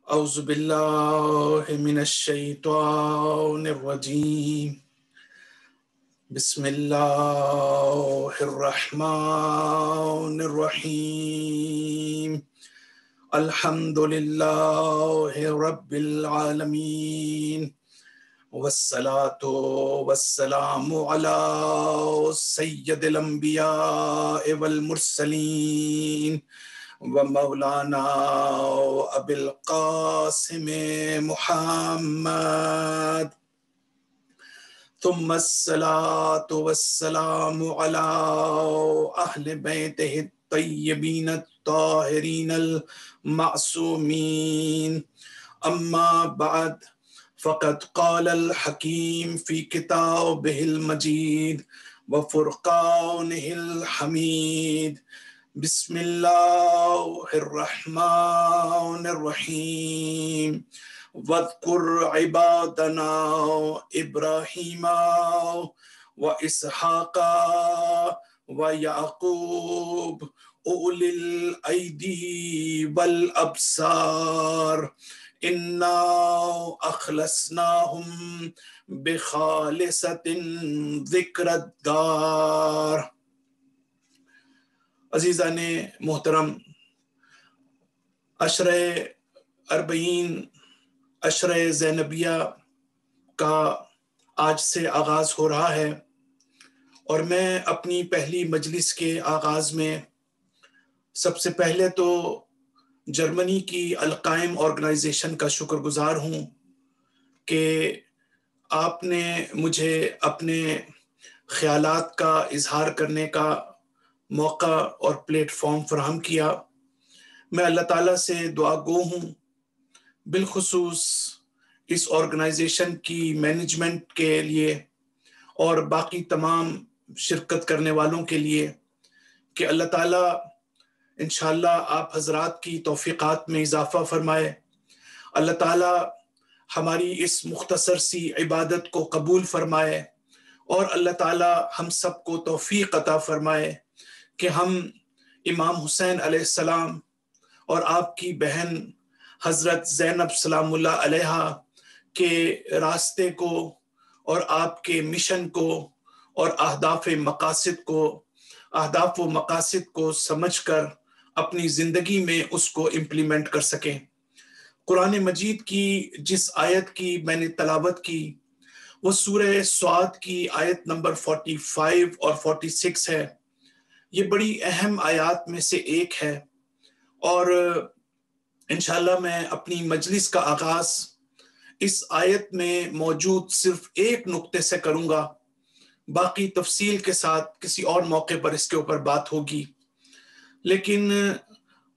اعوذ باللہ من الشیطان الرجیم بسم اللہ الرحمن الرحیم الحمد للہ رب العالمین والصلاة والسلام علی سید الانبیاء والمرسلین ومولانا ابی القاسم محمد ثم الصلاة والسلام على اہل بیتہ الطیبین الطاہرین المعصومین اما بعد فقد قال الحکیم فی کتابہ المجید وفرقانہ الحمید بسم اللہ الرحمن الرحیم وَاذْكُرْ عِبَادَنَا إِبْرَاهِيمَ وَإِسْحَاقَ وَيَعْقُوبَ أُولِي الْأَيْدِي وَالْأَبْصَارِ إِنَّا أَخْلَصْنَاهُمْ بِخَالِصَةٍ ذِكْرَى الدَّارِ۔ عزیزان محترم، عشرہ اربعین عشرہ زینبیہ کا آج سے آغاز ہو رہا ہے، اور میں اپنی پہلی مجلس کے آغاز میں سب سے پہلے تو جرمنی کی القائم آرگنائزیشن کا شکر گزار ہوں کہ آپ نے مجھے اپنے خیالات کا اظہار کرنے کا موقع اور پلیٹ فارم فراہم کیا۔ میں اللہ تعالیٰ سے دعا گو ہوں، بالخصوص اس آرگنائزیشن کی مینجمنٹ کے لیے اور باقی تمام شرکت کرنے والوں کے لیے، کہ اللہ تعالیٰ انشاءاللہ آپ حضرات کی توفیقات میں اضافہ فرمائے، اللہ تعالیٰ ہماری اس مختصر سی عبادت کو قبول فرمائے، اور اللہ تعالیٰ ہم سب کو توفیق عطا فرمائے کہ ہم امام حسین علیہ السلام اور آپ کی بہن حضرت زینب سلام اللہ علیہا کے راستے کو اور آپ کے مشن کو اور اہداف و مقاصد کو سمجھ کر اپنی زندگی میں اس کو امپلیمنٹ کر سکیں۔ قرآن مجید کی جس آیت کی میں نے تلاوت کی وہ سورہ صاد کی آیت نمبر 45 اور 46 ہے۔ یہ بڑی اہم آیات میں سے ایک ہے، اور انشاءاللہ میں اپنی مجلس کا آغاز اس آیت میں موجود صرف ایک نقطے سے کروں گا، باقی تفصیل کے ساتھ کسی اور موقع پر اس کے اوپر بات ہوگی۔ لیکن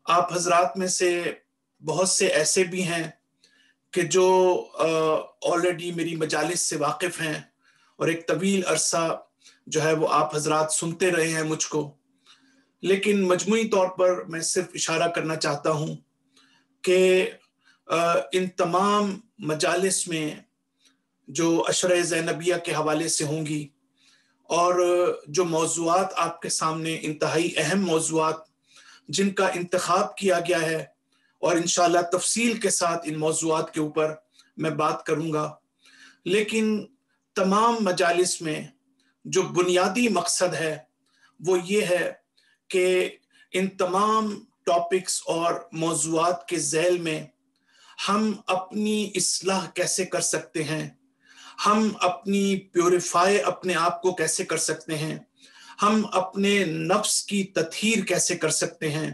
آپ حضرات میں سے بہت سے ایسے بھی ہیں کہ جو آلریڈی میری مجالس سے واقف ہیں، اور ایک طویل عرصہ جو ہے وہ آپ حضرات سنتے رہے ہیں مجھ کو، لیکن مجموعی طور پر میں صرف اشارہ کرنا چاہتا ہوں کہ ان تمام مجالس میں جو عشرہ زینبیہ کے حوالے سے ہوں گی، اور جو موضوعات آپ کے سامنے انتہائی اہم موضوعات جن کا انتخاب کیا گیا ہے، اور انشاءاللہ تفصیل کے ساتھ ان موضوعات کے اوپر میں بات کروں گا، لیکن تمام مجالس میں جو بنیادی مقصد ہے وہ یہ ہے کہ ان تمام ٹاپکس اور موضوعات کے ذیل میں ہم اپنی اصلاح کیسے کر سکتے ہیں، ہم اپنی پیوریفائی اپنے آپ کو کیسے کر سکتے ہیں، ہم اپنے نفس کی تطہیر کیسے کر سکتے ہیں،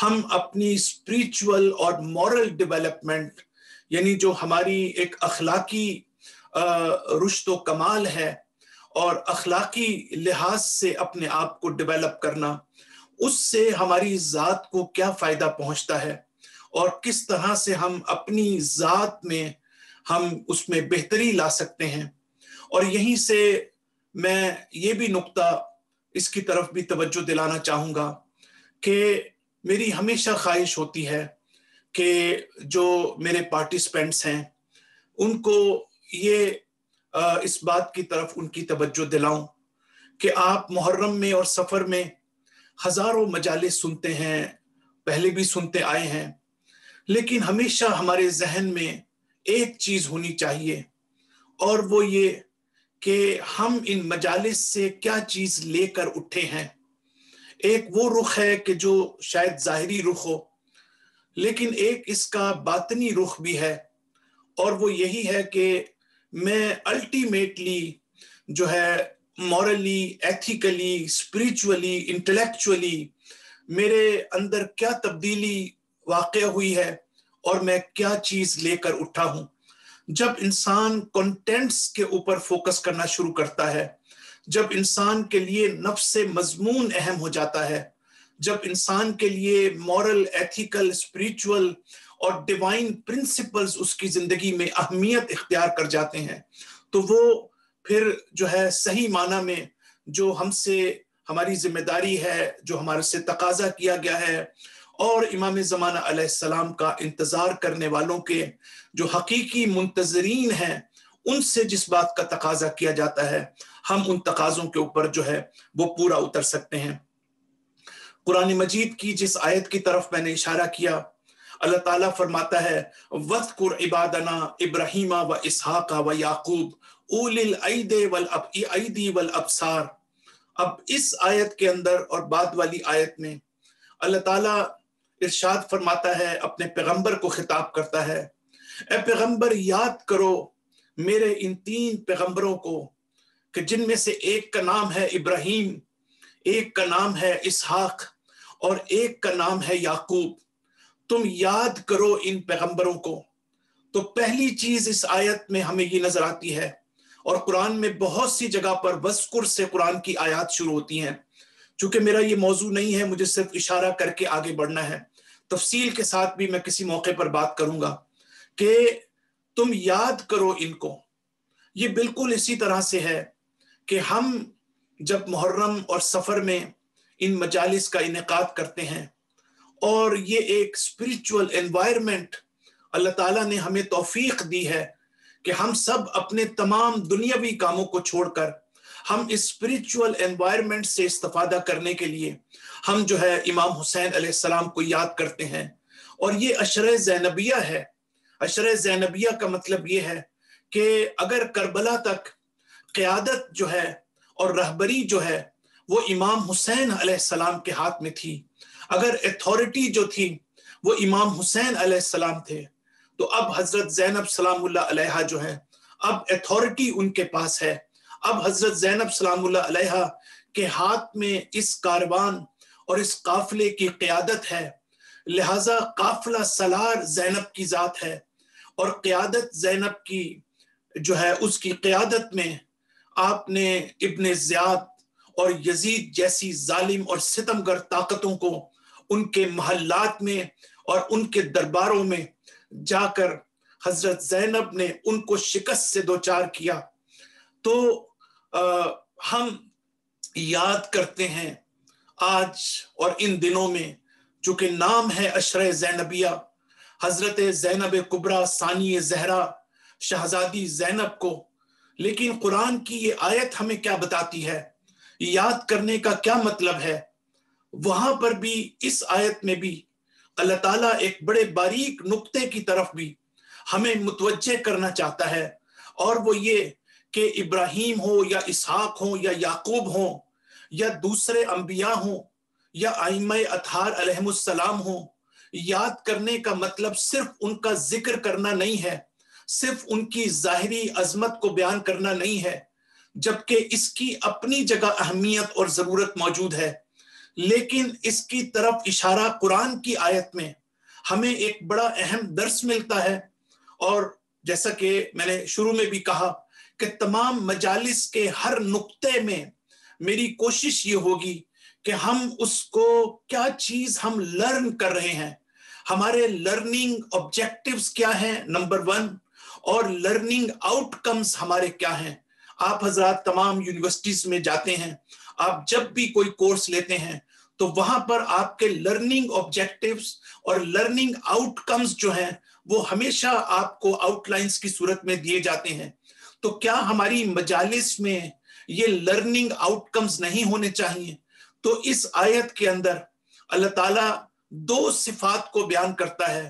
ہم اپنی اسپریچول اور مورل ڈیولپمنٹ، یعنی جو ہماری ایک اخلاقی رشد و کمال ہے اور اخلاقی لحاظ سے اپنے آپ کو ڈیولپ کرنا، اس سے ہماری ذات کو کیا فائدہ پہنچتا ہے، اور کس طرح سے ہم اپنی ذات میں ہم اس میں بہتری لا سکتے ہیں۔ اور یہیں سے میں یہ بھی نقطہ اس کی طرف بھی توجہ دلانا چاہوں گا کہ میری ہمیشہ خواہش ہوتی ہے کہ جو میرے پارٹیسپینٹس ہیں ان کو یہ اس بات کی طرف ان کی توجہ دلاؤں کہ آپ محرم میں اور سفر میں ہزاروں مجالس سنتے ہیں، پہلے بھی سنتے آئے ہیں، لیکن ہمیشہ ہمارے ذہن میں ایک چیز ہونی چاہیے، اور وہ یہ کہ ہم ان مجالس سے کیا چیز لے کر اٹھے ہیں۔ ایک وہ رخ ہے کہ جو شاید ظاہری رخ ہو، لیکن ایک اس کا باطنی رخ بھی ہے، اور وہ یہی ہے کہ میں الٹیمیٹلی جو ہے مورلی، ایتھیکلی، اسپریچولی، انٹلیکچولی میرے اندر کیا تبدیلی واقع ہوئی ہے، اور میں کیا چیز لے کر اٹھا ہوں۔ جب انسان کنٹینٹس کے اوپر فوکس کرنا شروع کرتا ہے، جب انسان کے لیے نفس مضمون اہم ہو جاتا ہے، جب انسان کے لیے مورل، ایتھیکل، اسپریچول اور ڈیوائن پرنسپلز اس کی زندگی میں اہمیت اختیار کر جاتے ہیں، تو وہ پھر جو ہے صحیح معنی میں جو ہم سے ہماری ذمہ داری ہے، جو ہمارے سے تقاضا کیا گیا ہے، اور امام زمانہ علیہ السلام کا انتظار کرنے والوں کے جو حقیقی منتظرین ہیں، ان سے جس بات کا تقاضا کیا جاتا ہے، ہم ان تقاضوں کے اوپر جو ہے وہ پورا اتر سکتے ہیں۔ قرآن مجید کی جس آیت کی طرف میں نے اشارہ کیا، اللہ تعالیٰ فرماتا ہے وَاذْكُرْ عِبَادَنَا إِبْرَاهِيمَ وَإِسْحَاقَ وَيَعْقُوبَ أُولِي الْأَيْدِي وَالْأَبْصَارِ۔ اب اس آیت کے اندر اور بعد والی آیت میں اللہ تعالیٰ ارشاد فرماتا ہے، اپنے پیغمبر کو خطاب کرتا ہے، اے پیغمبر یاد کرو میرے ان 3 پیغمبروں کو، کہ جن میں سے ایک کا نام ہے ابراہیم، ایک کا نام ہے اسحاق، اور ایک کا نام ہے یعقوب۔ تم یاد کرو ان پیغمبروں کو۔ تو پہلی چیز اس آیت میں ہمیں یہ نظر آتی ہے، اور قرآن میں بہت سی جگہ پر وَاذْكُر سے قرآن کی آیات شروع ہوتی ہیں۔ چونکہ میرا یہ موضوع نہیں ہے، مجھے صرف اشارہ کر کے آگے بڑھنا ہے، تفصیل کے ساتھ بھی میں کسی موقع پر بات کروں گا کہ تم یاد کرو ان کو۔ یہ بالکل اسی طرح سے ہے کہ ہم جب محرم اور سفر میں ان مجالس کا انعقاد کرتے ہیں، اور یہ ایک اسپریچول انوائرمنٹ اللہ تعالیٰ نے ہمیں توفیق دی ہے کہ ہم سب اپنے تمام دنیاوی کاموں کو چھوڑ کر ہم اس اسپریچول انوائرمنٹ سے استفادہ کرنے کے لیے ہم جو ہے امام حسین علیہ السلام کو یاد کرتے ہیں۔ اور یہ عشرہ زینبیہ ہے۔ عشرہ زینبیہ کا مطلب یہ ہے کہ اگر کربلا تک قیادت جو ہے اور رہبری جو ہے وہ امام حسین علیہ السلام کے ہاتھ میں تھی، اگر ایتھارٹی جو تھی وہ امام حسین علیہ السلام تھے، تو اب حضرت زینب سلام اللہ علیہا جو ہے، اب ایتھارٹی ان کے پاس ہے۔ اب حضرت زینب سلام اللہ علیہا کے ہاتھ میں اس کاروان اور اس قافلے کی قیادت ہے، لہٰذا قافلہ سالار زینب کی ذات ہے، اور قیادت زینب کی جو ہے اس کی قیادت میں آپ نے ابن زیاد اور یزید جیسی ظالم اور ستمگر طاقتوں کو ان کے محلات میں اور ان کے درباروں میں جا کر حضرت زینب نے ان کو شکست سے دوچار کیا۔ تو ہم یاد کرتے ہیں آج اور ان دنوں میں، چونکہ نام ہے عشرہ زینبیہ، حضرت زینب کبریٰ ثانی زہرا شہزادی زینب کو، لیکن قرآن کی یہ آیت ہمیں کیا بتاتی ہے، یاد کرنے کا کیا مطلب ہے؟ وہاں پر بھی، اس آیت میں بھی اللہ تعالیٰ ایک بڑے باریک نقطے کی طرف بھی ہمیں متوجہ کرنا چاہتا ہے، اور وہ یہ کہ ابراہیم ہو یا اسحاق ہو یا یعقوب ہو یا دوسرے انبیاء ہوں یا ائمہ اطہار علیہم السلام ہوں، یاد کرنے کا مطلب صرف ان کا ذکر کرنا نہیں ہے، صرف ان کی ظاہری عظمت کو بیان کرنا نہیں ہے، جبکہ اس کی اپنی جگہ اہمیت اور ضرورت موجود ہے، لیکن اس کی طرف اشارہ قرآن کی آیت میں ہمیں ایک بڑا اہم درس ملتا ہے۔ اور جیسا کہ میں نے شروع میں بھی کہا کہ تمام مجالس کے ہر نقطے میں میری کوشش یہ ہوگی کہ ہم اس کو کیا چیز ہم لرن کر رہے ہیں، ہمارے لرننگ آبجیکٹیوز کیا ہیں نمبر 1، اور لرننگ آؤٹ کمز ہمارے کیا ہیں۔ آپ حضرات تمام یونیورسٹیز میں جاتے ہیں، آپ جب بھی کوئی کورس لیتے ہیں تو وہاں پر آپ کے لرننگ آبجیکٹیوز اور لرننگ آؤٹ کمز جو ہیں وہ ہمیشہ آپ کو آؤٹ لائنز کی صورت میں دیے جاتے ہیں۔ تو کیا ہماری مجالس میں یہ لرننگ آؤٹ کمز نہیں ہونے چاہیے؟ تو اس آیت کے اندر اللہ تعالیٰ 2 صفات کو بیان کرتا ہے،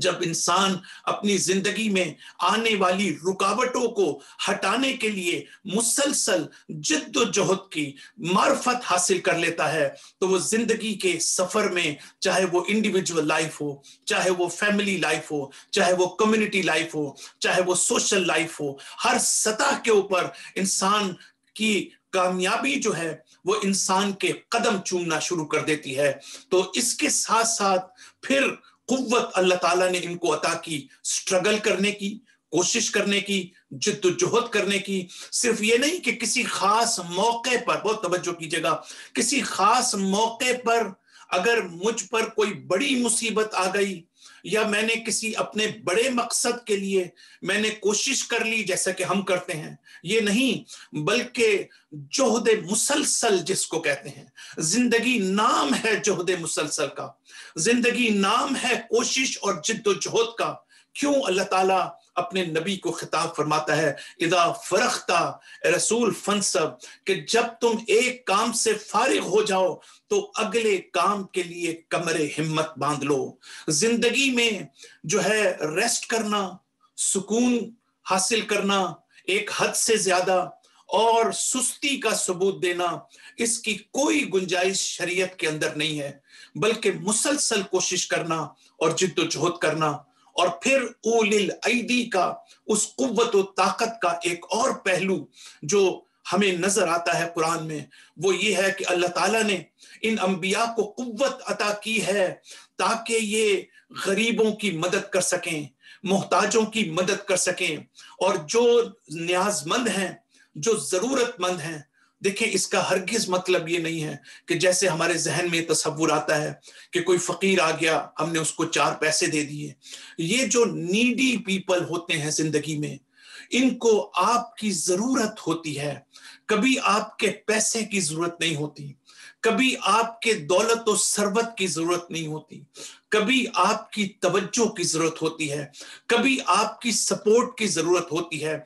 جب انسان اپنی زندگی میں آنے والی رکاوٹوں کو ہٹانے کے لیے مسلسل جد و جہد کی معرفت حاصل کر لیتا ہے تو وہ زندگی کے سفر میں، چاہے وہ انڈیویجول لائف ہو، چاہے وہ فیملی لائف ہو، چاہے وہ کمیونٹی لائف ہو، چاہے وہ سوشل لائف ہو، ہر سطح کے اوپر انسان کی کامیابی جو ہے وہ انسان کے قدم چومنا شروع کر دیتی ہے۔ تو اس کے ساتھ ساتھ پھر قوت اللہ تعالیٰ نے ان کو عطا کی سٹرگل کرنے کی، کوشش کرنے کی، جد و جہد کرنے کی۔ صرف یہ نہیں کہ کسی خاص موقع پر، بہت توجہ کیجئے گا، کسی خاص موقع پر اگر مجھ پر کوئی بڑی مصیبت آ گئی یا میں نے کسی اپنے بڑے مقصد کے لیے میں نے کوشش کر لی جیسا کہ ہم کرتے ہیں، یہ نہیں، بلکہ جہد مسلسل جس کو کہتے ہیں، زندگی نام ہے جہد مسلسل کا، زندگی نام ہے کوشش اور جد و جہد کا۔ کیوں اللہ تعالیٰ اپنے نبی کو خطاب فرماتا ہے اذا فرغتا اے رسول فنصب، کہ جب تم ایک کام سے فارغ ہو جاؤ تو اگلے کام کے لیے کمر ہمت باندھ لو۔ زندگی میں جو ہے ریسٹ کرنا، سکون حاصل کرنا، ایک حد سے زیادہ اور سستی کا ثبوت دینا، اس کی کوئی گنجائش شریعت کے اندر نہیں ہے، بلکہ مسلسل کوشش کرنا اور جد و جہد کرنا۔ اور پھر اول الایدی کا، اس قوت و طاقت کا ایک اور پہلو جو ہمیں نظر آتا ہے قرآن میں، وہ یہ ہے کہ اللہ تعالیٰ نے ان انبیاء کو قوت عطا کی ہے تاکہ یہ غریبوں کی مدد کر سکیں، محتاجوں کی مدد کر سکیں، اور جو نیاز مند ہیں، جو ضرورت مند ہیں۔ دیکھیں اس کا ہرگز مطلب یہ نہیں ہے کہ جیسے ہمارے ذہن میں تصور آتا ہے کہ کوئی فقیر آ گیا ہم نے اس کو 4 پیسے دے دیے۔ یہ جو نیڈی پیپل ہوتے ہیں زندگی میں، ان کو آپ کی ضرورت ہوتی ہے، کبھی آپ کے پیسے کی ضرورت نہیں ہوتی، کبھی آپ کے دولت و ثروت کی ضرورت نہیں ہوتی، کبھی آپ کی توجہ کی ضرورت ہوتی ہے، کبھی آپ کی سپورٹ کی ضرورت ہوتی ہے،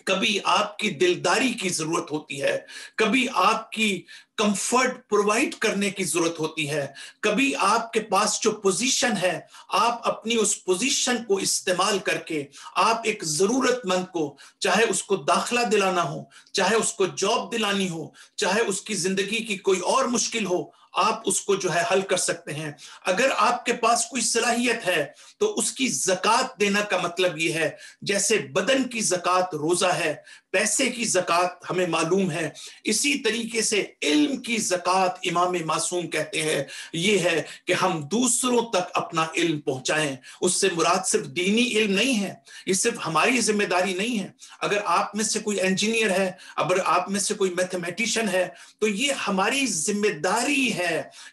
کبھی آپ کی دلداری کی ضرورت ہوتی ہے، کبھی آپ کی کمفرٹ پرووائڈ کرنے کی ضرورت ہوتی ہے، کبھی آپ کے پاس جو پوزیشن ہے آپ اپنی اس پوزیشن کو استعمال کر کے آپ ایک ضرورت مند کو، چاہے اس کو داخلہ دلانا ہو، چاہے اس کو جاب دلانی ہو، چاہے اس کی زندگی کی کوئی اور مشکل ہو، آپ اس کو جو ہے حل کر سکتے ہیں۔ اگر آپ کے پاس کوئی صلاحیت ہے تو اس کی زکوٰۃ دینا کا مطلب یہ ہے، جیسے بدن کی زکوٰۃ روزہ ہے، پیسے کی زکوٰۃ ہمیں معلوم ہے، اسی طریقے سے علم کی زکوٰۃ امام معصوم کہتے ہیں یہ ہے کہ ہم دوسروں تک اپنا علم پہنچائیں۔ اس سے مراد صرف دینی علم نہیں ہے، یہ صرف ہماری ذمہ داری نہیں ہے۔ اگر آپ میں سے کوئی انجینئر ہے، اگر آپ میں سے کوئی میتھمیٹیشین ہے، تو یہ ہماری ذمہ داری ہے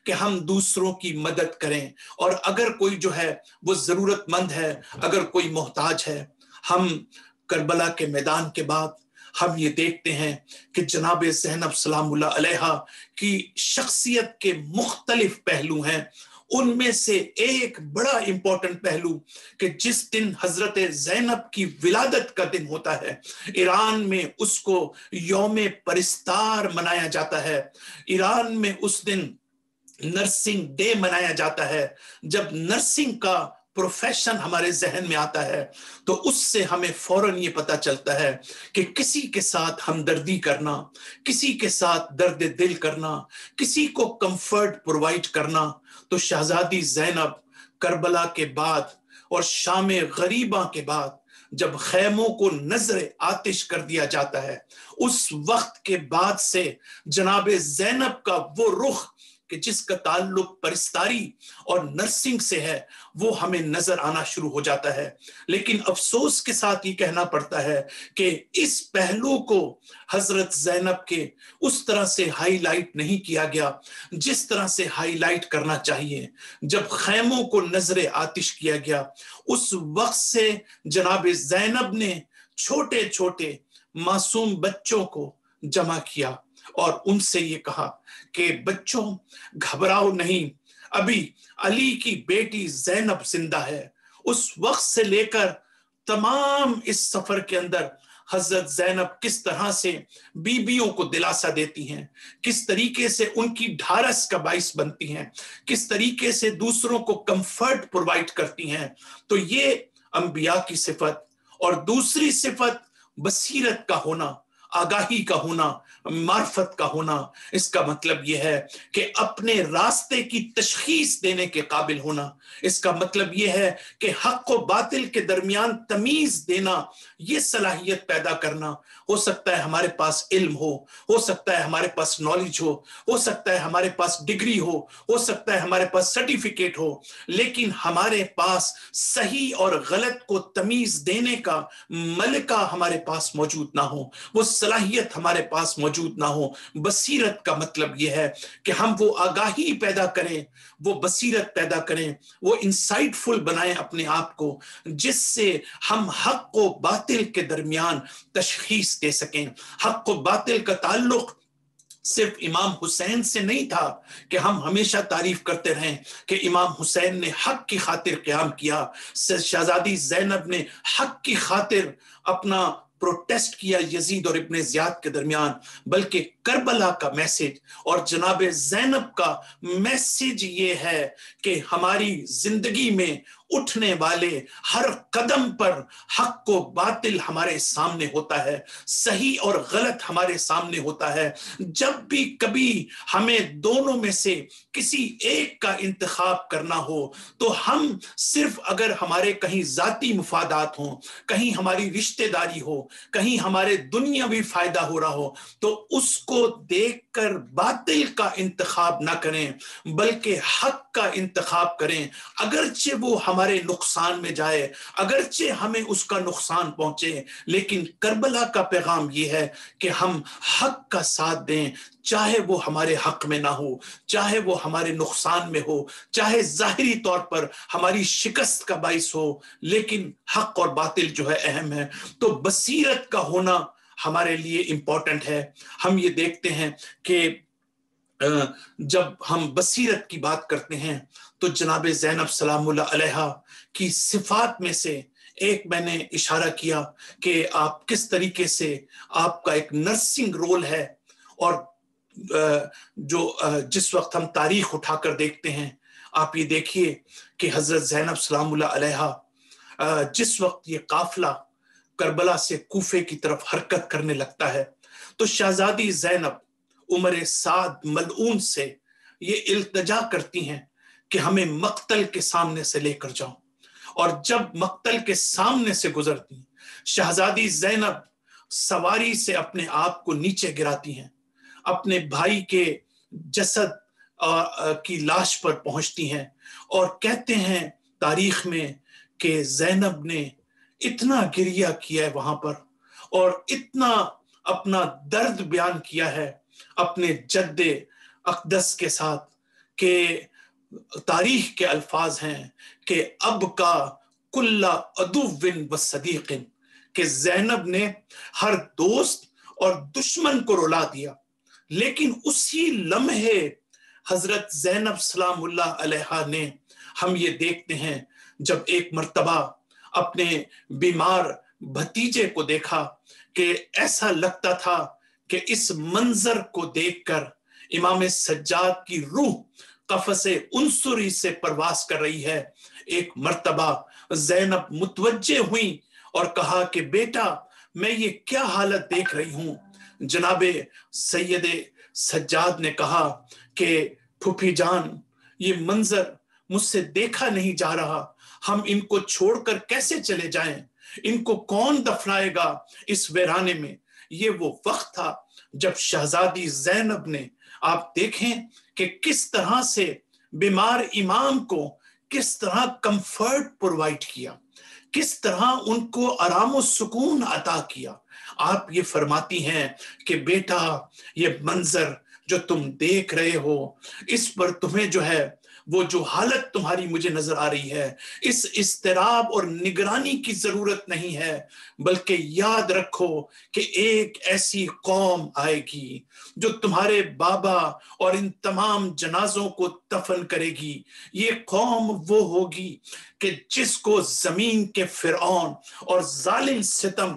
کہ ہم دوسروں کی مدد کریں۔ اور اگر کوئی جو ہے وہ ضرورت مند ہے، اگر کوئی محتاج ہے، ہم کربلا کے میدان کے بعد ہم یہ دیکھتے ہیں کہ جناب زینب سلام اللہ علیہا کی شخصیت کے مختلف پہلو ہیں۔ ان میں سے ایک بڑا امپورٹنٹ پہلو کہ جس دن حضرت زینب کی ولادت کا دن ہوتا ہے، ایران میں اس کو یوم پرستار منایا جاتا ہے، ایران میں اس دن نرسنگ ڈے منایا جاتا ہے۔ جب نرسنگ کا پروفیشن ہمارے ذہن میں آتا ہے تو اس سے ہمیں فوراً یہ پتا چلتا ہے کہ کسی کے ساتھ ہمدردی کرنا، کسی کے ساتھ درد دل کرنا، کسی کو کمفرٹ پرووائڈ کرنا۔ تو شہزادی زینب کربلا کے بعد اور شام غریبہ کے بعد جب خیموں کو نذر آتش کر دیا جاتا ہے، اس وقت کے بعد سے جناب زینب کا وہ رخ کہ جس کا تعلق پرستاری اور نرسنگ سے ہے وہ ہمیں نظر آنا شروع ہو جاتا ہے۔ لیکن افسوس کے ساتھ یہ کہنا پڑتا ہے کہ اس پہلو کو حضرت زینب کے اس طرح سے ہائی لائٹ نہیں کیا گیا جس طرح سے ہائی لائٹ کرنا چاہیے۔ جب خیموں کو نذر آتش کیا گیا، اس وقت سے جناب زینب نے چھوٹے چھوٹے معصوم بچوں کو جمع کیا اور ان سے یہ کہا کہ بچوں گھبراؤ نہیں، ابھی علی کی بیٹی زینب زندہ ہے۔ اس وقت سے لے کر تمام اس سفر کے اندر حضرت زینب کس طرح سے بیویوں کو دلاسا دیتی ہیں، کس طریقے سے ان کی ڈھارس کا باعث بنتی ہیں، کس طریقے سے دوسروں کو کمفرٹ پرووائڈ کرتی ہیں۔ تو یہ انبیاء کی صفت۔ اور دوسری صفت بصیرت کا ہونا، آگاہی کا ہونا، معرفت کا ہونا۔ اس کا مطلب یہ ہے کہ اپنے راستے کی تشخیص دینے کے قابل ہونا۔ اس کا مطلب یہ ہے کہ حق و باطل کے درمیان تمیز دینا، یہ صلاحیت پیدا کرنا۔ ہو سکتا ہے ہمارے پاس علم ہو سکتا ہے ہمارے پاس نالج ہو سکتا ہے ہمارے پاس ڈگری ہو سکتا ہے ہمارے پاس سرٹیفکیٹ ہو، لیکن ہمارے پاس صحیح اور غلط کو تمیز دینے کا ملکہ ہمارے پاس موجود نہ ہو، وہ صلاحیت ہمارے پاس موجود نہ ہو۔ بصیرت کا مطلب یہ ہے کہ ہم وہ آگاہی پیدا کریں، وہ بصیرت پیدا کریں، وہ انسائٹ فل بنائیں اپنے آپ کو، جس سے ہم حق و باطل کے درمیان تشخیص دے سکیں۔ حق و باطل کا تعلق صرف امام حسین سے نہیں تھا کہ ہم ہمیشہ تعریف کرتے رہیں کہ امام حسین نے حق کی خاطر قیام کیا، شہزادی زینب نے حق کی خاطر اپنا پروٹیسٹ کیا یزید اور ابن زیاد کے درمیان، بلکہ کربلا کا میسج اور جناب زینب کا میسج یہ ہے کہ ہماری زندگی میں اٹھنے والے ہر قدم پر حق و باطل ہمارے سامنے ہوتا ہے، صحیح اور غلط ہمارے سامنے ہوتا ہے۔ جب بھی کبھی ہمیں دونوں میں سے کسی ایک کا انتخاب کرنا ہو تو ہم صرف اگر ہمارے کہیں ذاتی مفادات ہوں، کہیں ہماری رشتہ داری ہو، کہیں ہمارے دنیاوی فائدہ ہو رہا ہو، تو اس کو دیکھ کر باطل کا انتخاب نہ کریں بلکہ حق کا انتخاب کریں، اگرچہ وہ ہمارے نقصان میں جائے، اگرچہ ہمیں اس کا نقصان پہنچے، لیکن کربلا کا پیغام یہ ہے کہ ہم حق کا ساتھ دیں، چاہے وہ ہمارے حق میں نہ ہو، چاہے وہ ہمارے نقصان میں ہو، چاہے ظاہری طور پر ہماری شکست کا باعث ہو، لیکن حق اور باطل جو ہے اہم ہے۔ تو بصیرت کا ہونا ہمارے لیے امپورٹنٹ ہے۔ ہم یہ دیکھتے ہیں کہ جب ہم بصیرت کی بات کرتے ہیں تو جناب زینب سلام اللہ علیہا کی صفات میں سے ایک میں نے اشارہ کیا کہ آپ کس طریقے سے آپ کا ایک نرسنگ رول ہے، اور جس وقت ہم تاریخ اٹھا کر دیکھتے ہیں، آپ یہ دیکھیے کہ حضرت زینب سلام اللہ علیہا جس وقت یہ قافلہ کربلا سے کوفے کی طرف حرکت کرنے لگتا ہے تو شہزادی زینب عمر سعد ملعون سے یہ التجا کرتی ہیں کہ ہمیں مقتل کے سامنے سے لے کر جاؤ، اور جب مقتل کے سامنے سے گزرتی شہزادی زینب سواری سے اپنے آپ کو نیچے گراتی ہیں، اپنے بھائی کے جسد کی لاش پر پہنچتی ہیں اور کہتے ہیں تاریخ میں کہ زینب نے اتنا گریہ کیا ہے وہاں پر، اور اتنا اپنا درد بیان کیا ہے اپنے جد اقدس کے ساتھ کہ تاریخ کے الفاظ ہیں کہ اب کا کل عدو و صدیق، کہ زینب نے ہر دوست اور دشمن کو رلا دیا۔ لیکن اسی لمحے حضرت زینب سلام اللہ علیہا نے، ہم یہ دیکھتے ہیں جب ایک مرتبہ اپنے بیمار بھتیجے کو دیکھا کہ ایسا لگتا تھا کہ اس منظر کو دیکھ کر امام سجاد کی روح قفس عنصری سے پرواز کر رہی ہے، ایک مرتبہ زینب متوجہ ہوئی اور کہا کہ بیٹا میں یہ کیا حالت دیکھ رہی ہوں؟ جناب سید سجاد نے کہا کہ پھوپھی جان یہ منظر مجھ سے دیکھا نہیں جا رہا، ہم ان کو چھوڑ کر کیسے چلے جائیں؟ ان کو کون دفنائے گا اس ویرانے میں؟ یہ وہ وقت تھا جب شہزادی زینب نے، آپ دیکھیں کہ کس طرح سے بیمار امام کو کس طرح کمفرٹ پرووائڈ کیا، کس طرح ان کو آرام و سکون عطا کیا۔ آپ یہ فرماتی ہیں کہ بیٹا یہ منظر جو تم دیکھ رہے ہو، اس پر تمہیں جو ہے وہ جو حالت تمہاری مجھے نظر آ رہی ہے، اس اضطراب اور نگرانی کی ضرورت نہیں ہے، بلکہ یاد رکھو کہ ایک ایسی قوم آئے گی جو تمہارے بابا اور ان تمام جنازوں کو دفن کرے گی۔ یہ قوم وہ ہوگی کہ جس کو زمین کے فرعون اور ظالم ستم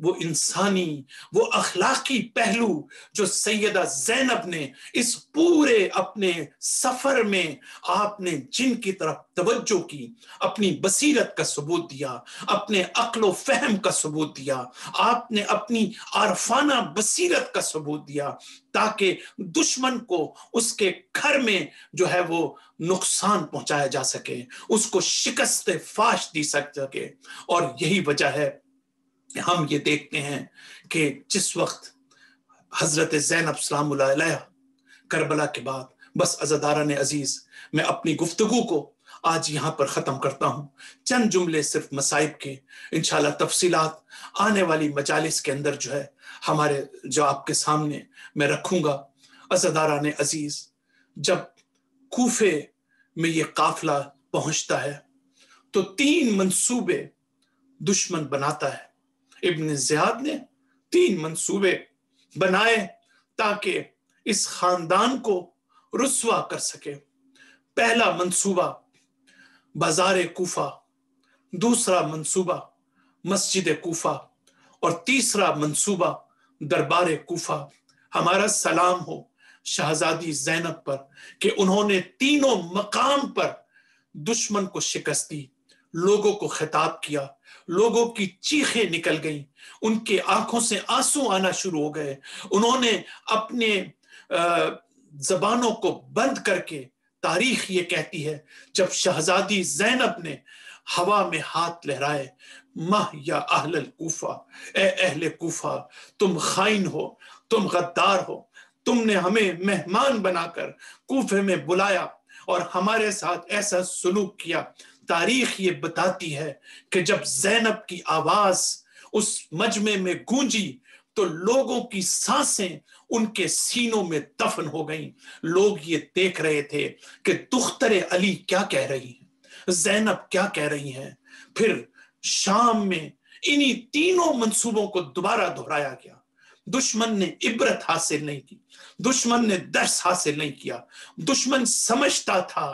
وہ انسانی وہ اخلاقی پہلو جو سیدہ زینب نے اس پورے اپنے سفر میں آپ نے جن کی طرف توجہ کی، اپنی بصیرت کا ثبوت دیا، اپنے عقل و فہم کا ثبوت دیا، آپ نے اپنی عارفانہ بصیرت کا ثبوت دیا، تاکہ دشمن کو اس کے گھر میں جو ہے وہ نقصان پہنچایا جا سکے، اس کو شکست فاش دی سکے۔ اور یہی وجہ ہے ہم یہ دیکھتے ہیں کہ جس وقت حضرت زینب سلام اللہ علیہ کربلا کے بعد، بس عزاداران عزیز میں اپنی گفتگو کو آج یہاں پر ختم کرتا ہوں، چند جملے صرف مصائب کے، انشاءاللہ تفصیلات آنے والی مجالس کے اندر جو ہے ہمارے جو آپ کے سامنے میں رکھوں گا۔ عزاداران عزیز، جب کوفے میں یہ قافلہ پہنچتا ہے تو 3 منصوبے دشمن بناتا ہے۔ ابن زیاد نے 3 منصوبے بنائے تاکہ اس خاندان کو رسوا کر سکے۔ پہلا منصوبہ بازار کوفہ، دوسرا منصوبہ مسجد کوفہ، اور تیسرا منصوبہ دربار کوفہ۔ ہمارا سلام ہو شہزادی زینب پر کہ انہوں نے تینوں مقام پر دشمن کو شکست دی، لوگوں کو خطاب کیا، لوگوں کی چیخیں نکل گئیں، ان کے آنکھوں سے آنسو آنا شروع ہو گئے، انہوں نے اپنے زبانوں کو بند کر کے، تاریخ یہ کہتی ہے جب شہزادی زینب نے ہوا میں ہاتھ لہرائے، ماہ یا اہل الکوفہ، اے اہل کوفہ، تم خائن ہو، تم غدار ہو، تم نے ہمیں مہمان بنا کر کوفے میں بلایا اور ہمارے ساتھ ایسا سلوک کیا۔ تاریخ یہ بتاتی ہے کہ جب زینب کی آواز اس مجمع میں گونجی تو لوگوں کی سانسیں ان کے سینوں میں دفن ہو گئیں۔ لوگ یہ دیکھ رہے تھے کہ دختر علی کیا کہہ رہی ہیں، زینب کیا کہہ رہی ہیں۔ پھر شام میں انہی تینوں منصوبوں کو دوبارہ دہرایا گیا۔ دشمن نے عبرت حاصل نہیں کی، دشمن نے درس حاصل نہیں کیا۔ دشمن سمجھتا تھا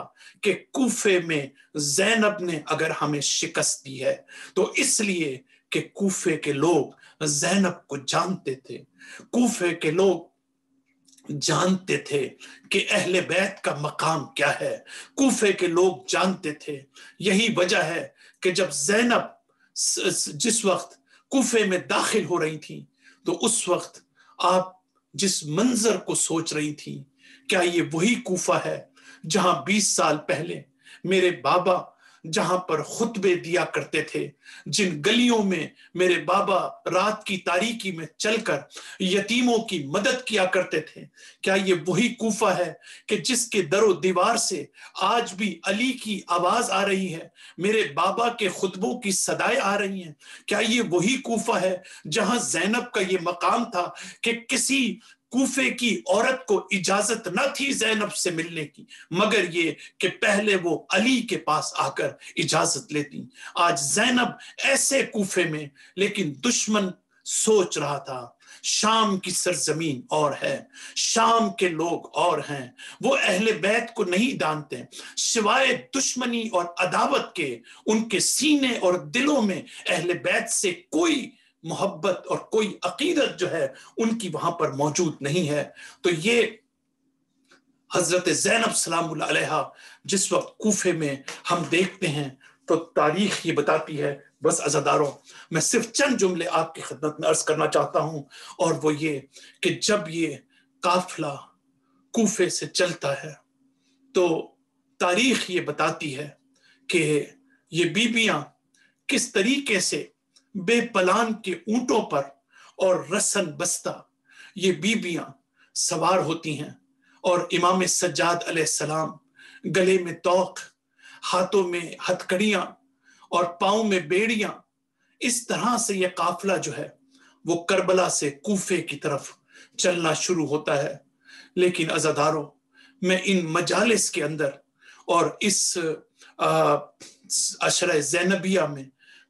کہ کوفے میں زینب نے اگر ہمیں شکست دی ہے تو اس لیے کہ کوفے کے لوگ زینب کو جانتے تھے، کوفے کے لوگ جانتے تھے کہ اہل بیت کا مقام کیا ہے، کوفے کے لوگ جانتے تھے۔ یہی وجہ ہے کہ جب زینب جس وقت کوفے میں داخل ہو رہی تھی تو اس وقت آپ جس منظر کو سوچ رہی تھی، کیا یہ وہی کوفہ ہے جہاں 20 سال پہلے میرے بابا جہاں پر خطبے دیا کرتے تھے، جن گلیوں میں میرے بابا رات کی تاریکی میں چل کر یتیموں کی مدد کیا کرتے تھے؟ کیا یہ وہی کوفہ ہے کہ جس کے در و دیوار سے آج بھی علی کی آواز آ رہی ہے، میرے بابا کے خطبوں کی صدائیں آ رہی ہیں؟ کیا یہ وہی کوفہ ہے جہاں زینب کا یہ مقام تھا کہ کسی کوفے کی عورت کو اجازت نہ تھی زینب سے ملنے کی مگر یہ کہ پہلے وہ علی کے پاس آ کر اجازت لیتی؟ آج زینب ایسے کوفے میں، لیکن دشمن سوچ رہا تھا شام کی سرزمین اور ہے، شام کے لوگ اور ہیں، وہ اہل بیت کو نہیں جانتے، سوائے دشمنی اور عداوت کے ان کے سینے اور دلوں میں اہل بیت سے کوئی محبت اور کوئی عقیدت جو ہے ان کی وہاں پر موجود نہیں ہے۔ تو یہ حضرت زینب سلام اللہ علیہ جس وقت کوفے میں ہم دیکھتے ہیں تو تاریخ یہ بتاتی ہے۔ بس عزاداروں، میں صرف چند جملے آپ کی خدمت میں عرض کرنا چاہتا ہوں، اور وہ یہ کہ جب یہ قافلہ کوفے سے چلتا ہے تو تاریخ یہ بتاتی ہے کہ یہ بیبیاں کس طریقے سے بے پلان کے اونٹوں پر اور رسن بستہ یہ بیبیاں سوار ہوتی ہیں، اور امام سجاد علیہ السلام گلے میں توق، ہاتھوں میں ہتھکڑیاں اور پاؤں میں بیڑیاں، اس طرح سے یہ قافلہ جو ہے وہ کربلا سے کوفے کی طرف چلنا شروع ہوتا ہے۔ لیکن عزاداروں، میں ان مجالس کے اندر اور اس عشرہ زینبیہ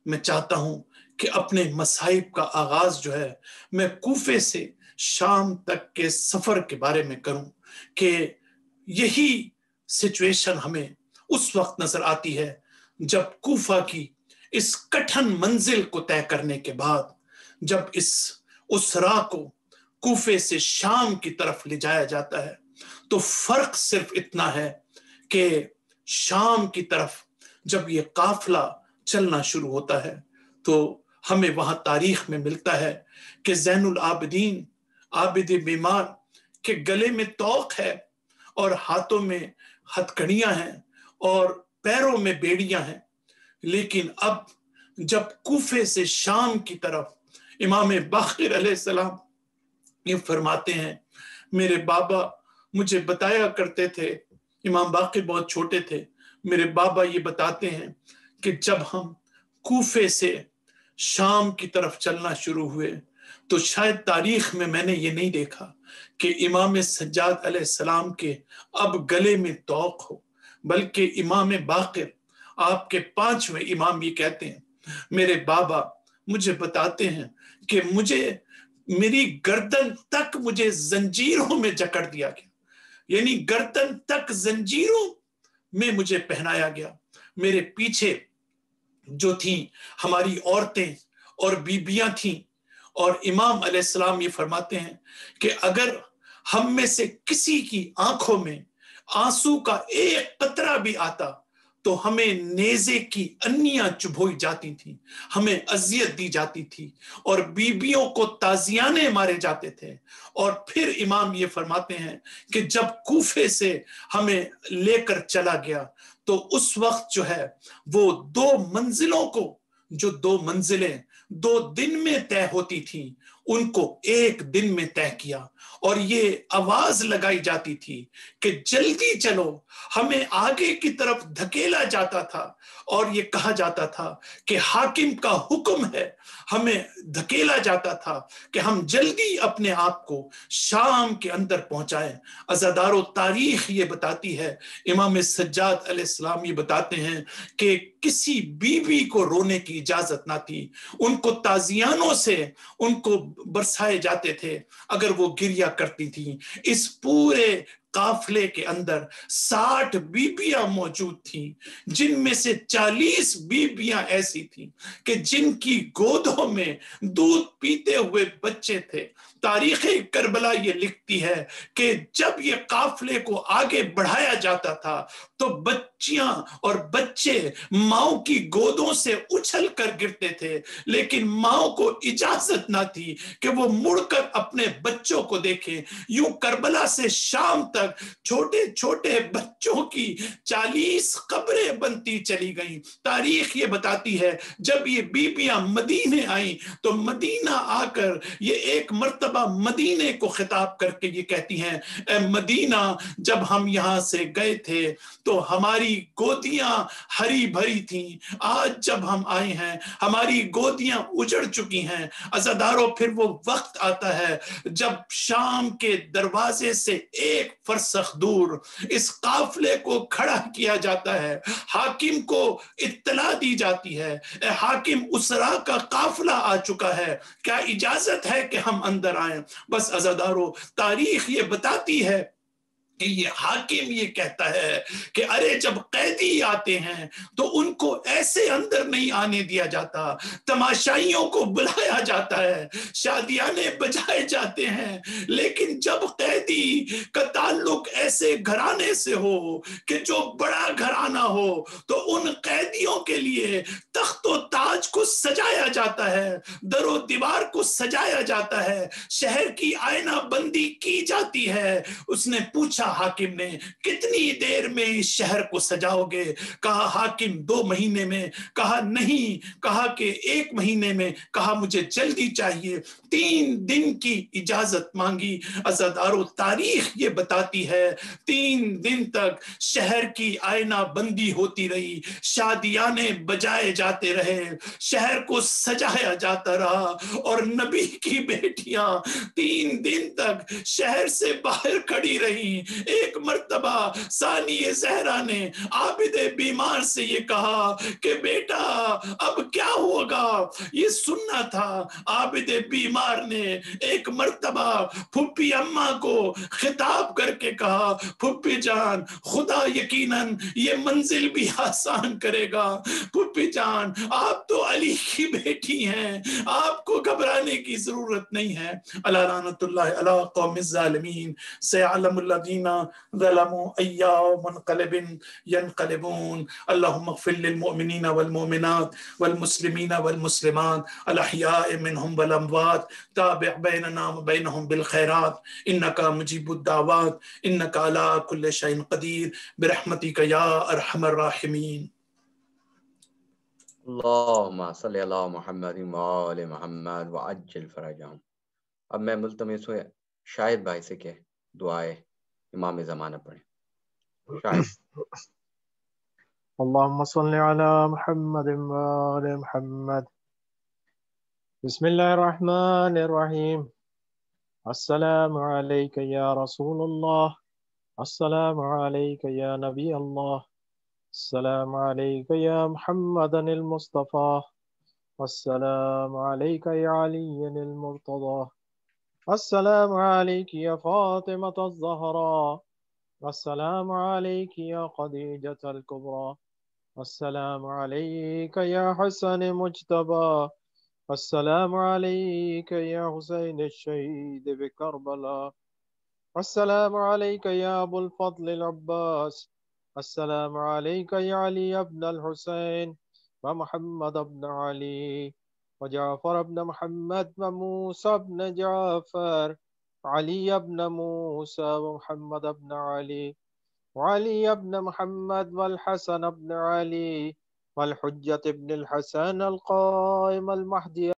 میں چاہتا ہوں کہ اپنے مصائب کا آغاز جو ہے میں کوفے سے شام تک کے سفر کے بارے میں کروں، کہ یہی سچویشن ہمیں اس وقت نظر آتی ہے جب کوفہ کی اس کٹھن منزل کو طے کرنے کے بعد جب اس راہ کو کوفے سے شام کی طرف لے جایا جاتا ہے تو فرق صرف اتنا ہے کہ شام کی طرف جب یہ قافلہ چلنا شروع ہوتا ہے تو ہمیں وہاں تاریخ میں ملتا ہے کہ زین العابدین عابد بیمار کے گلے میں طوق ہے اور ہاتھوں میں ہتھکڑیاں ہیں اور پیروں میں بیڑیاں ہیں. لیکن اب جب کوفے سے شام کی طرف امام باقر علیہ السلام یہ فرماتے ہیں، میرے بابا مجھے بتایا کرتے تھے، امام باقر بہت چھوٹے تھے، میرے بابا یہ بتاتے ہیں کہ جب ہم کوفے سے شام کی طرف چلنا شروع ہوئے تو شاید تاریخ میں نے یہ نہیں دیکھا کہ امام سجاد علیہ السلام کے اب گلے میں طوق ہو، بلکہ امام باقر آپ کے 5ویں امام یہ کہتے ہیں، میرے بابا مجھے بتاتے ہیں کہ میری گردن تک مجھے زنجیروں میں جکڑ دیا گیا، یعنی گردن تک زنجیروں میں مجھے پہنایا گیا. میرے پیچھے جو تھیں ہماری عورتیں اور بیبیاں تھیں، اور امام علیہ السلام یہ فرماتے ہیں کہ اگر ہم میں سے کسی کی آنکھوں میں آنسو کا ایک قطرہ بھی آتا تو ہمیں نیزے کی انیاں چبھوئی جاتی تھیں، ہمیں اذیت دی جاتی تھی اور بیبیوں کو تازیانے مارے جاتے تھے. اور پھر امام یہ فرماتے ہیں کہ جب کوفے سے ہمیں لے کر چلا گیا تو اس وقت جو ہے وہ 2 منزلوں کو، جو 2 منزلیں 2 دن میں طے ہوتی تھیں، ان کو 1 دن میں طے کیا. اور یہ آواز لگائی جاتی تھی کہ جلدی چلو، ہمیں آگے کی طرف دھکیلا جاتا تھا اور یہ کہا جاتا تھا کہ حاکم کا حکم ہے، ہمیں دھکیلا جاتا تھا کہ ہم جلدی اپنے آپ کو شام کے اندر پہنچائیں. عزادارو تاریخ یہ بتاتی ہے، امام سجاد علیہ السلام یہ بتاتے ہیں کہ کسی بیوی کو رونے کی اجازت نہ تھی، ان کو تازیانوں سے ان کو برسائے جاتے تھے اگر وہ گریا کرتی تھیں. اس پورے قافلے کے اندر 60 بیبیاں موجود تھیں، جن میں سے 40 بیبیاں ایسی تھیں کہ جن کی گودوں میں دودھ پیتے ہوئے بچے تھے. تاریخ کربلا یہ لکھتی ہے کہ جب یہ قافلے کو آگے بڑھایا جاتا تھا تو بچیاں اور بچے ماؤں کی گودوں سے اچھل کر گرتے تھے، لیکن ماؤں کو اجازت نہ تھی کہ وہ مڑ کر اپنے بچوں کو دیکھیں. یوں کربلا سے شام تک چھوٹے چھوٹے بچوں کی 40 قبریں بنتی چلی گئیں. تاریخ یہ بتاتی ہے جب یہ بیبیاں مدینے آئیں تو مدینہ آ کر یہ ایک مرتبہ مدینے کو خطاب کر کے یہ کہتی ہیں، اے مدینہ جب ہم یہاں سے گئے تھے تو ہماری گودیاں ہری بھری تھیں، آج جب ہم آئے ہیں ہماری گودیاں اجڑ چکی ہیں. عزادارو پھر وہ وقت آتا ہے جب شام کے دروازے سے 1 فرسخ دور اس قافلے کو کھڑا کیا جاتا ہے، حاکم کو اطلاع دی جاتی ہے، اے حاکم اسرا کا قافلہ آ چکا ہے، کیا اجازت ہے کہ ہم اندر آئیں؟ بس عزادارو تاریخ یہ بتاتی ہے کہ یہ حاکم یہ کہتا ہے کہ ارے جب قیدی آتے ہیں تو ان کو ایسے اندر نہیں آنے دیا جاتا، تماشائیوں کو بلایا جاتا ہے، شادیانے بجائے جاتے ہیں. لیکن جب قیدی کا تعلق ایسے گھرانے سے ہو کہ جو بڑا گھرانہ ہو تو ان قیدیوں کے لیے تخت و تاج کو سجایا جاتا ہے، در و دیوار کو سجایا جاتا ہے، شہر کی آئینہ بندی کی جاتی ہے. اس نے پوچھا حاکم نے کتنی دیر میں اس شہر کو سجاؤ گے؟ کہا حاکم 2 مہینے میں، کہا نہیں، کہا کہ 1 مہینے میں، کہا مجھے جلدی چاہیے. 3 دن کی اجازت مانگی. عزادارو تاریخ یہ بتاتی ہے 3 دن تک شہر کی آئینہ بندی ہوتی رہی، شادیانے بجائے جاتے رہے، شہر کو سجایا جاتا رہا، اور نبی کی بیٹیاں 3 دن تک شہر سے باہر کھڑی رہی ایک مرتبہ ثانی زہرا نے عابد بیمار سے یہ کہا کہ بیٹا اب کیا ہوگا، یہ سننا تھا۔ عابد بیمار نے ایک مرتبہ پھپھی اماں کو خطاب کر کے کہا، پھپھی جان خدا یقیناً یہ منزل بھی آسان کرے گا، پھپھی جان آپ تو علی کی بیٹی ہیں، آپ کو گھبرانے کی ضرورت نہیں ہے۔ الا لعنت اللہ علی قوم الظالمین، سیعلم الذین ظلموا ای منقلب ینقلبون۔ اللہم اغفر للمؤمنین والمؤمنات والمسلمین والمسلمات الاحیاء منہم والاموات، تابع بیننا وبینہم بالخیرات انک مجیب الدعوات انک علی کل شیء قدیر برحمتک یا ارحم الراحمین۔ اللہم صلی اللہ محمد وآل محمد وعجل فرجہم۔ اب میں ملتمس ہوئے شاہد بھائی سے کہ دعائے امام زمانہ پڑھیں۔ شاہد۔ اللهم صل على محمد وآل محمد۔ بسم الله الرحمن الرحيم۔ السلام عليك يا رسول الله، السلام عليك يا نبي الله، السلام عليك يا محمد المصطفى، السلام عليك يا علي المرتضى، السلام عليك يا فاطمة الزهراء، السلام عليك يا خديجة الكبرى، السلام عليك يا حسن مجتبى، السلام عليك يا حسين الشهيد بكربلاء، السلام عليك يا أبو الفضل العباس، السلام عليك يا علي بن الحسين ومحمد بن علي وجعفر بن محمد وموسى بن جعفر، علي بن موسى ومحمد بن علي وعلي بن محمد والحسن بن علي والحجة بن الحسن القائم المهدي